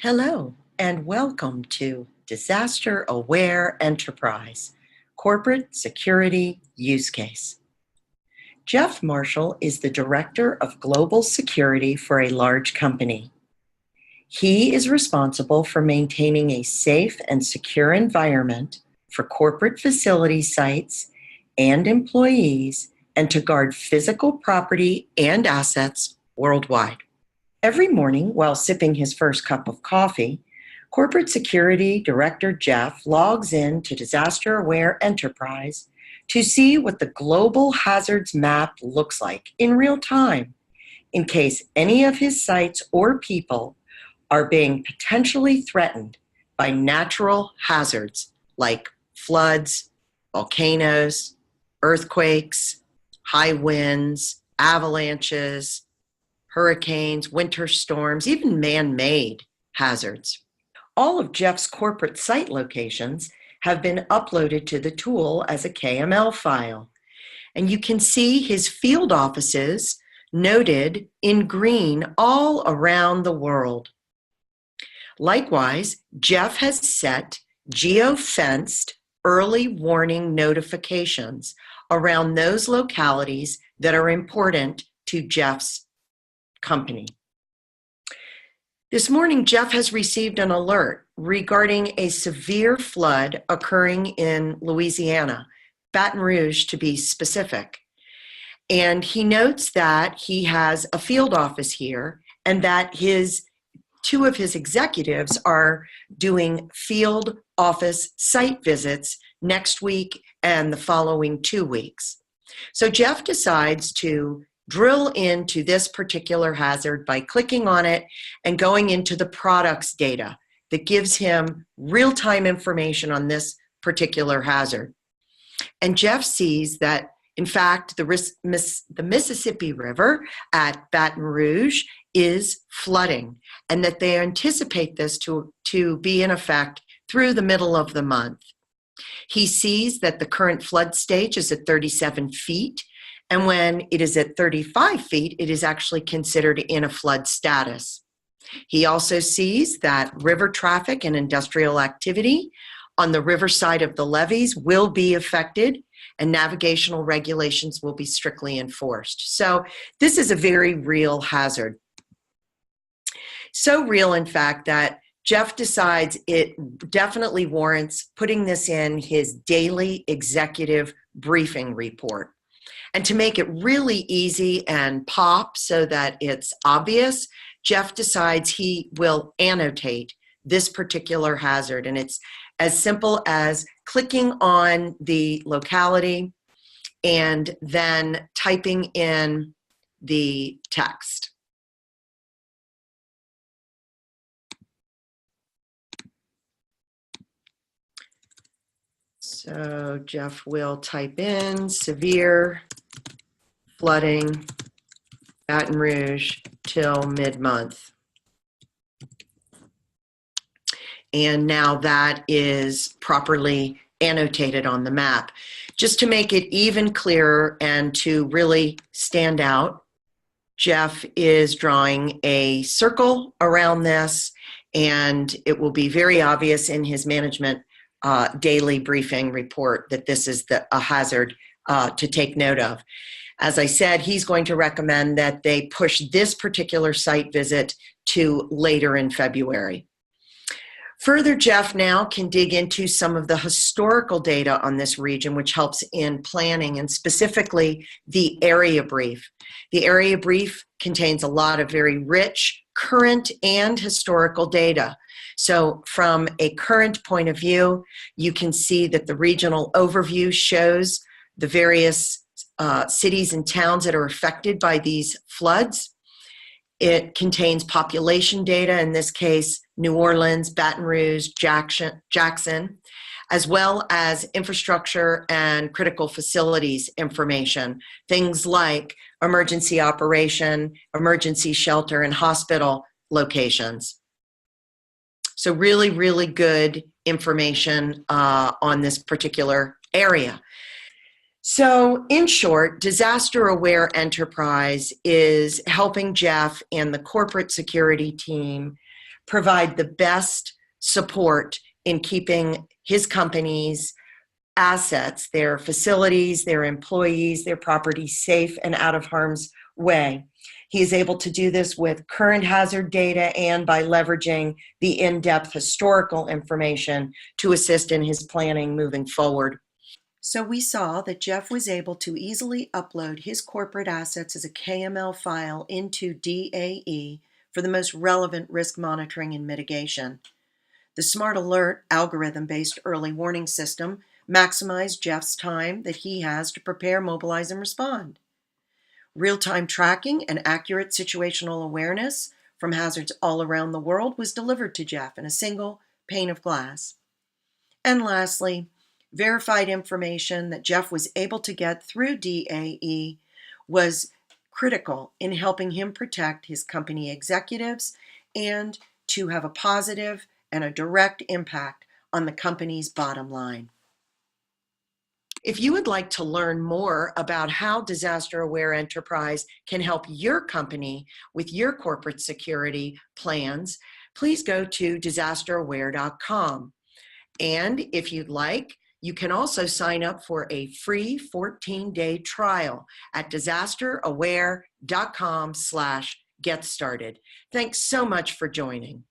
Hello, and welcome to Disaster Aware Enterprise Corporate Security Use Case. Jeff Marshall is the Director of Global Security for a large company. He is responsible for maintaining a safe and secure environment for corporate facility sites and employees, and to guard physical property and assets worldwide. Every morning, while sipping his first cup of coffee, Corporate Security Director Jeff logs in to DisasterAWARE Enterprise to see what the global hazards map looks like in real time, in case any of his sites or people are being potentially threatened by natural hazards like floods, volcanoes, earthquakes, high winds, avalanches, hurricanes, winter storms, even man-made hazards. All of Jeff's corporate site locations have been uploaded to the tool as a KML file. And you can see his field offices noted in green all around the world. Likewise, Jeff has set geo-fenced early warning notifications around those localities that are important to Jeff's company. This morning, Jeff has received an alert regarding a severe flood occurring in Louisiana, Baton Rouge to be specific. And he notes that he has a field office here and that two of his executives are doing field office site visits next week and the following 2 weeks. So Jeff decides to drill into this particular hazard by clicking on it and going into the products data that gives him real-time information on this particular hazard. And Jeff sees that, in fact, the Mississippi River at Baton Rouge is flooding, and that they anticipate this to be in effect through the middle of the month. He sees that the current flood stage is at 37 feet, and when it is at 35 feet, it is actually considered in a flood status. He also sees that river traffic and industrial activity on the river side of the levees will be affected, and navigational regulations will be strictly enforced. So this is a very real hazard. So real, in fact, that Jeff decides it definitely warrants putting this in his daily executive briefing report. And to make it really easy and pop so that it's obvious, Jeff decides he will annotate this particular hazard. And it's as simple as clicking on the locality and then typing in the text. So Jeff will type in severe flooding, Baton Rouge till mid-month. And now that is properly annotated on the map. Just to make it even clearer and to really stand out, Jeff is drawing a circle around this, and it will be very obvious in his management daily briefing report that this is a hazard to take note of. As I said, he's going to recommend that they push this particular site visit to later in February. Further, Jeff now can dig into some of the historical data on this region, which helps in planning, and specifically the area brief. The area brief contains a lot of very rich current and historical data. So from a current point of view, you can see that the regional overview shows the various cities and towns that are affected by these floods. It contains population data, in this case, New Orleans, Baton Rouge, Jackson, as well as infrastructure and critical facilities information, things like emergency operation, emergency shelter, and hospital locations. So really, really good information on this particular area. So in short, DisasterAWARE Enterprise is helping Jeff and the corporate security team provide the best support in keeping his company's assets, their facilities, their employees, their property safe and out of harm's way. He is able to do this with current hazard data and by leveraging the in-depth historical information to assist in his planning moving forward. So we saw that Jeff was able to easily upload his corporate assets as a KML file into DAE for the most relevant risk monitoring and mitigation. The Smart Alert algorithm-based early warning system maximized Jeff's time that he has to prepare, mobilize, and respond. Real-time tracking and accurate situational awareness from hazards all around the world was delivered to Jeff in a single pane of glass. And lastly, verified information that Jeff was able to get through DAE was critical in helping him protect his company executives and to have a positive and a direct impact on the company's bottom line. If you would like to learn more about how DisasterAWARE Enterprise can help your company with your corporate security plans, please go to DisasterAWARE.com. And if you'd like, you can also sign up for a free 14-day trial at DisasterAWARE.com/getstarted. Thanks so much for joining.